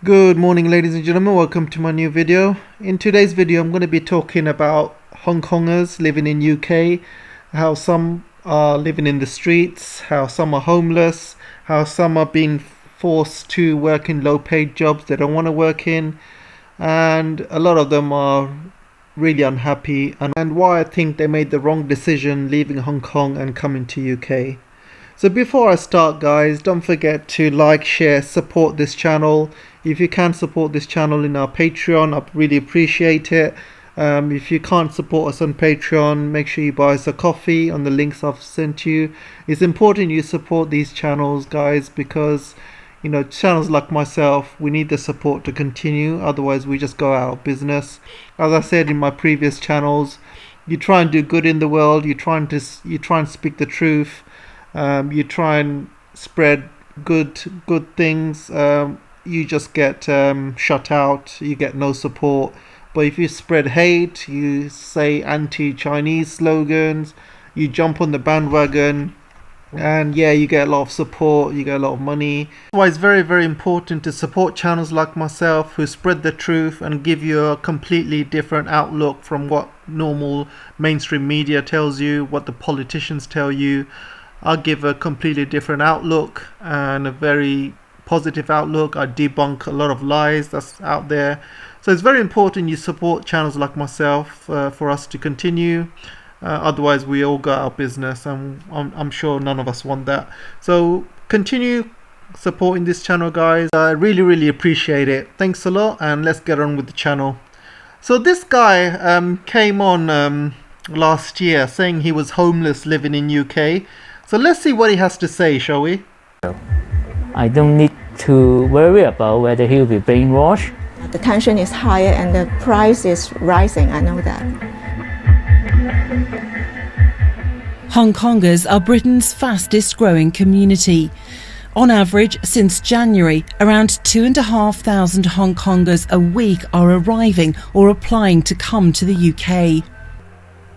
Good morning, ladies and gentlemen, welcome to my new video. In today's video I'm going to be talking about Hong Kongers living in UK, how some are living in the streets, how some are homeless, how some are being forced to work in low paid jobs they don't want to work in, and a lot of them are really unhappy, and why I think they made the wrong decision leaving Hong Kong and coming to UK. So before I start, guys, don't forget to like, share, support this channel. If you can support this channel in our Patreon, I'd really appreciate it. If you can't support us on Patreon, make sure you buy us a coffee on the links I've sent you. It's important you support these channels, guys, because channels like myself, we need the support to continue, otherwise we just go out of business. As I said in my previous channels, you try and do good in the world, you try and speak the truth, you try and spread good things, you just get shut out, you get no support. But if you spread hate, you say anti-Chinese slogans, you jump on the bandwagon, and yeah, you get a lot of support, you get a lot of money. That's why it's very, very important to support channels like myself who spread the truth and give you a completely different outlook from what normal mainstream media tells you, what the politicians tell you. I'll give a completely different outlook and a very positive outlook. I debunk a lot of lies that's out there. So it's very important you support channels like myself for us to continue. Otherwise we all go out of business, and I'm sure none of us want that. So continue supporting this channel, guys. I really appreciate it. Thanks a lot, and let's get on with the channel. So this guy came on last year saying he was homeless living in UK. So let's see what he has to say, shall we? I don't need to worry about whether he'll be brainwashed. The tension is higher and the price is rising, I know that. Hong Kongers are Britain's fastest growing community. On average, since January, around 2,500 Hong Kongers a week are arriving or applying to come to the UK.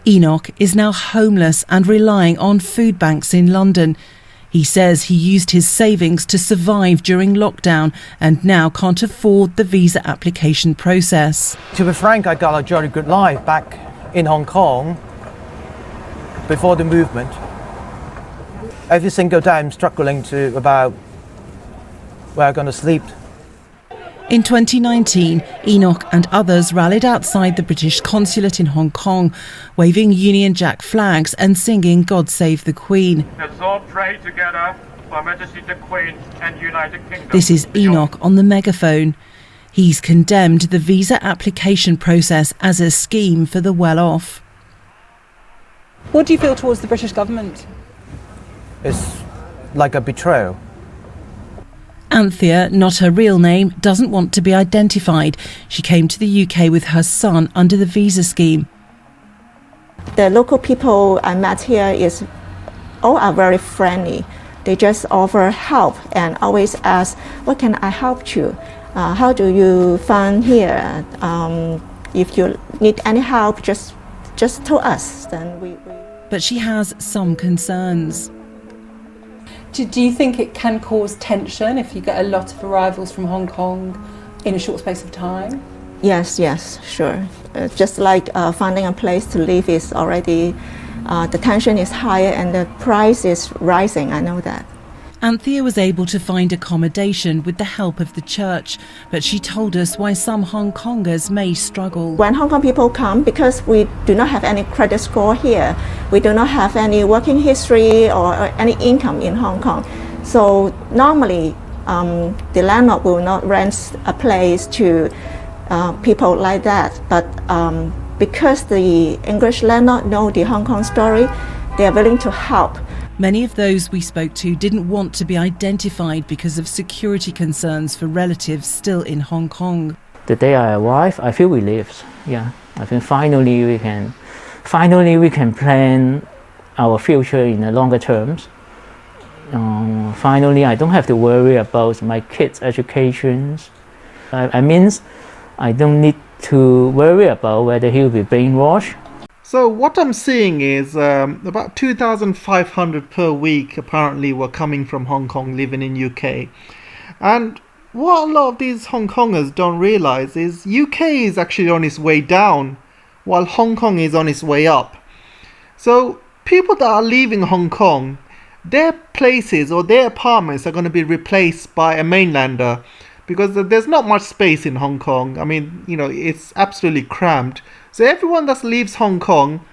Enoch is now homeless and relying on food banks in London. He says he used his savings to survive during lockdown and now can't afford the visa application process. To be frank, I got a jolly good life back in Hong Kong before the movement. Every single day I'm struggling to about where I'm going to sleep. In 2019, Enoch and others rallied outside the British consulate in Hong Kong, waving Union Jack flags and singing God Save the Queen. Let's all pray together for Her Majesty the Queen and United Kingdom. This is Enoch on the megaphone. He's condemned the visa application process as a scheme for the well-off. What do you feel towards the British government? It's like a betrayal. Anthea, not her real name, doesn't want to be identified. She came to the UK with her son under the visa scheme. The local people I met here all are very friendly. They just offer help and always ask, what can I help you? How do you find here? If you need any help, just tell us. Then we. But she has some concerns. Do you think it can cause tension if you get a lot of arrivals from Hong Kong in a short space of time? Yes, sure. Just like finding a place to live is already, the tension is higher and the price is rising, I know that. Anthea was able to find accommodation with the help of the church, but she told us why some Hong Kongers may struggle. When Hong Kong people come, because we do not have any credit score here, we do not have any working history or any income in Hong Kong. So normally the landlord will not rent a place to people like that. But because the English landlord know the Hong Kong story, they are willing to help. Many of those we spoke to didn't want to be identified because of security concerns for relatives still in Hong Kong. The day I arrived, I feel relieved. Yeah, I think finally we can plan our future in the longer terms. Finally, I don't have to worry about my kids' educations. I mean, I don't need to worry about whether he'll be brainwashed. So what I'm seeing is about 2,500 per week apparently were coming from Hong Kong living in UK. And what a lot of these Hong Kongers don't realize is UK is actually on its way down, while Hong Kong is on its way up. So people that are leaving Hong Kong, their places or their apartments are going to be replaced by a mainlander, because there's not much space in Hong Kong. I mean, it's absolutely crammed. So everyone that leaves Hong Kong,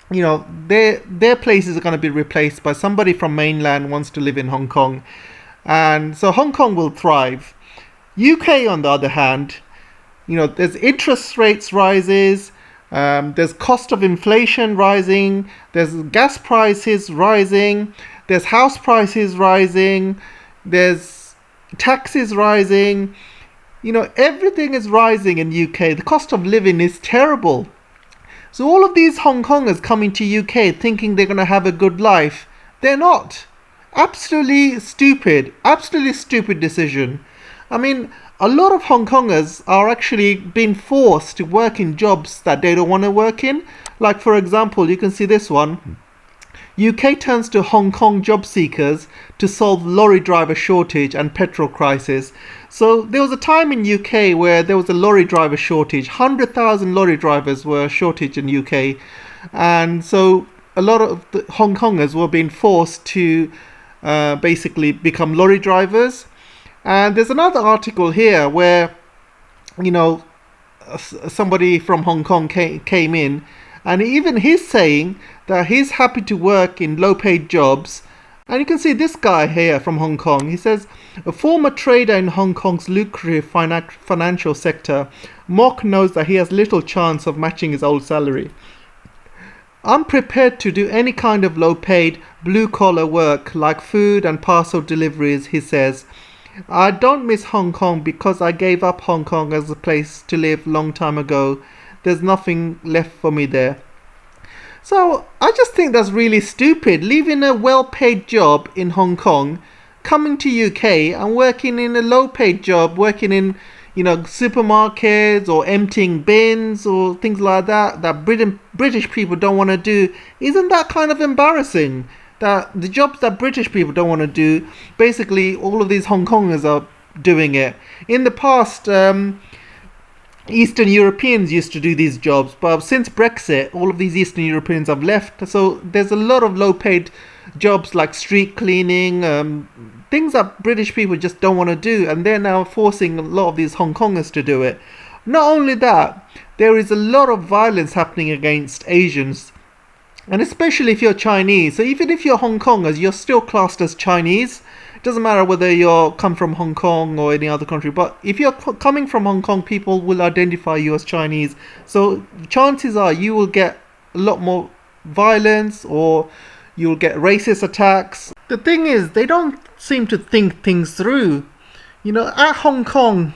their places are going to be replaced by somebody from mainland wants to live in Hong Kong. And so Hong Kong will thrive. UK, on the other hand, there's interest rates rises, there's cost of inflation rising, there's gas prices rising, there's house prices rising, there's taxes rising. Everything is rising in UK. The cost of living is terrible. So all of these Hong Kongers coming to UK thinking they're going to have a good life, they're not. Absolutely stupid decision. I mean, a lot of Hong Kongers are actually being forced to work in jobs that they don't want to work in. Like, for example, you can see this one. UK turns to Hong Kong job seekers to solve lorry driver shortage and petrol crisis. So there was a time in UK where there was a lorry driver shortage. 100,000 lorry drivers were shortage in UK. And so a lot of the Hong Kongers were being forced to basically become lorry drivers. And there's another article here where, somebody from Hong Kong came in, and even he's saying that he's happy to work in low-paid jobs. And you can see this guy here from Hong Kong. He says, a former trader in Hong Kong's lucrative financial sector, Mock knows that he has little chance of matching his old salary. I'm prepared to do any kind of low-paid, blue-collar work like food and parcel deliveries, he says. I don't miss Hong Kong because I gave up Hong Kong as a place to live long time ago. There's nothing left for me there. So I just think that's really stupid. Leaving a well-paid job in Hong Kong, coming to UK and working in a low-paid job, working in supermarkets or emptying bins or things like that British people don't want to do. Isn't that kind of embarrassing? That the jobs that British people don't want to do, basically all of these Hong Kongers are doing it. In the past, Eastern Europeans used to do these jobs, but since Brexit, all of these Eastern Europeans have left. So there's a lot of low-paid jobs like street cleaning, things that British people just don't want to do, and they're now forcing a lot of these Hong Kongers to do it. Not only that, there is a lot of violence happening against Asians, and especially if you're Chinese. So even if you're Hong Kongers, you're still classed as Chinese. It doesn't matter whether you come from Hong Kong or any other country, but if you're coming from Hong Kong, people will identify you as Chinese. So chances are you will get a lot more violence, or you'll get racist attacks. The thing is, they don't seem to think things through. At Hong Kong,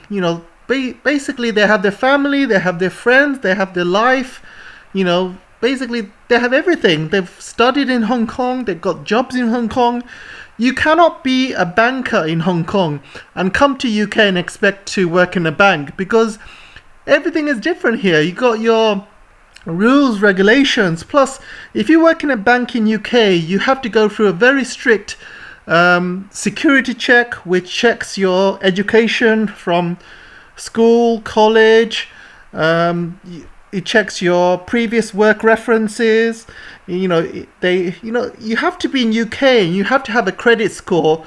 basically they have their family, they have their friends, they have their life, basically they have everything. They've studied in Hong Kong, they've got jobs in Hong Kong. You cannot be a banker in Hong Kong and come to UK and expect to work in a bank, because everything is different here. You got your rules, regulations. Plus, if you work in a bank in UK, you have to go through a very strict security check, which checks your education from school, college. It checks your previous work references. You have to be in UK and you have to have a credit score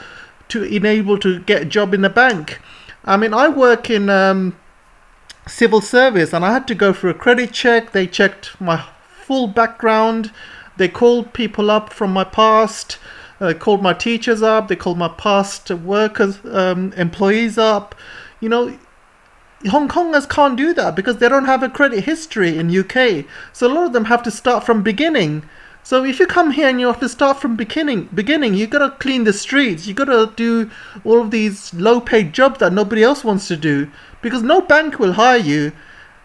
to enable to get a job in the bank. I mean, I work in civil service and I had to go through a credit check. They checked my full background. They called people up from my past. They called my teachers up. They called my past workers, employees up. Hong Kongers can't do that because they don't have a credit history in UK. So a lot of them have to start from beginning. So if you come here and you have to start from beginning, you got to clean the streets. You got to do all of these low-paid jobs that nobody else wants to do, because no bank will hire you.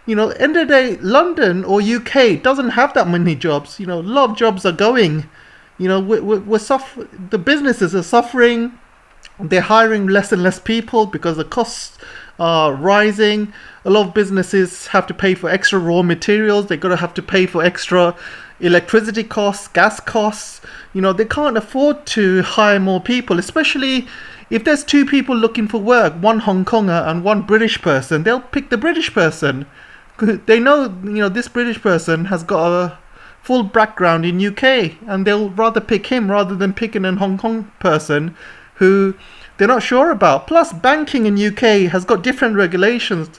End of the day, London or UK doesn't have that many jobs. A lot of jobs are going. The businesses are suffering. They're hiring less and less people because the costs are rising. A lot of businesses have to pay for extra raw materials. They're going to have to pay for extra, electricity costs, gas costs. You know, they can't afford to hire more people, especially if there's two people looking for work, one Hong Konger and one British person. They'll pick the British person. They know, you know, this British person has got a full background in UK, and they'll rather pick him rather than picking a Hong Kong person who they're not sure about. Plus, banking in UK has got different regulations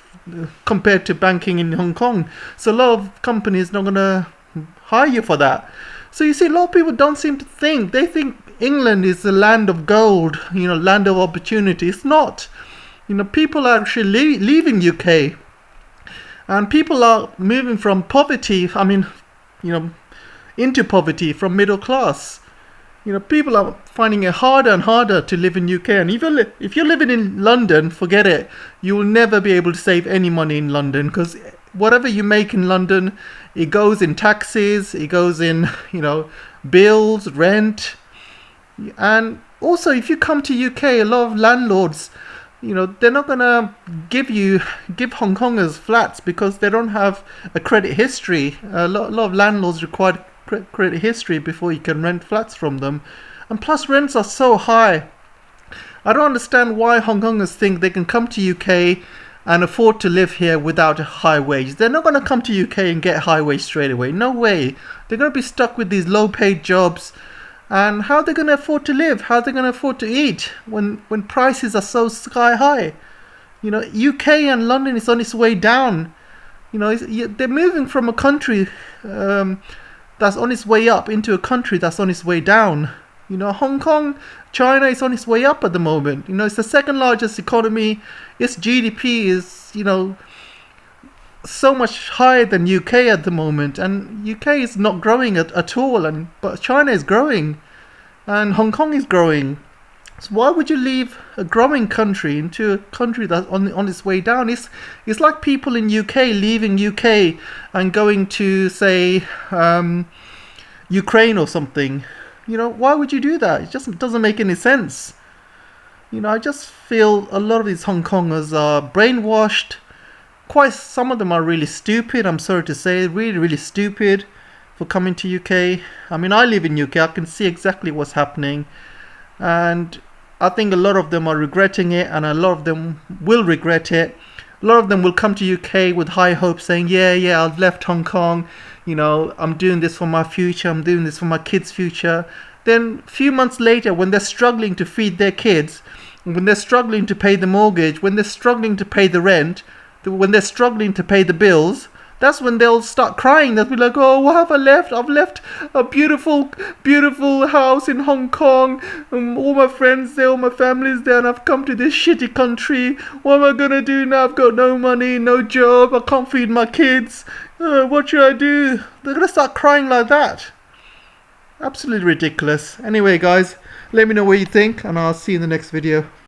compared to banking in Hong Kong, so a lot of companies not gonna hire you for that. So you see, a lot of people don't seem to think. They think England is the land of gold, you know, land of opportunity. It's not. You know, people are actually leaving UK, and people are moving from poverty, I mean, you know, into poverty from middle class. You know, people are finding it harder and harder to live in UK. And if you're living in London, forget it. You will never be able to save any money in London, because whatever you make in London, it goes in taxes, it goes in, you know, bills, rent. And also, if you come to UK, a lot of landlords, you know, they're not gonna give Hong Kongers flats because they don't have a credit history. A lot of landlords require credit history before you can rent flats from them, and plus rents are so high. I don't understand why Hong Kongers think they can come to UK and afford to live here without a high wage. They're not going to come to UK and get a high wage straight away. No way. They're going to be stuck with these low paid jobs, and how are they going to afford to live? How are they going to afford to eat when prices are so sky high? You know, UK and London is on its way down. You know, they're moving from a country that's on its way up into a country that's on its way down. You know, Hong Kong, China is on its way up at the moment. You know, it's the second largest economy. Its GDP is, you know, so much higher than UK at the moment, and UK is not growing at all, but China is growing, and Hong Kong is growing. So why would you leave a growing country into a country that's on its way down? It's like people in UK leaving UK and going to, say, Ukraine or something. You know, why would you do that? It just doesn't make any sense. You know, I just feel a lot of these Hong Kongers are brainwashed. Some of them are really stupid, I'm sorry to say, really, really stupid for coming to UK. I mean, I live in UK, I can see exactly what's happening, and I think a lot of them are regretting it, and a lot of them will regret it. A lot of them will come to UK with high hopes, saying, yeah, I've left Hong Kong, you know, I'm doing this for my future, I'm doing this for my kids' future. Then a few months later, when they're struggling to feed their kids, when they're struggling to pay the mortgage, when they're struggling to pay the rent, when they're struggling to pay the bills, that's when they'll start crying. They'll be like, oh, what have I left? I've left a beautiful, beautiful house in Hong Kong. All my friends there, all my family's there, and I've come to this shitty country. What am I going to do now? I've got no money, no job. I can't feed my kids. What should I do? They're going to start crying like that. Absolutely ridiculous. Anyway, guys, let me know what you think, and I'll see you in the next video.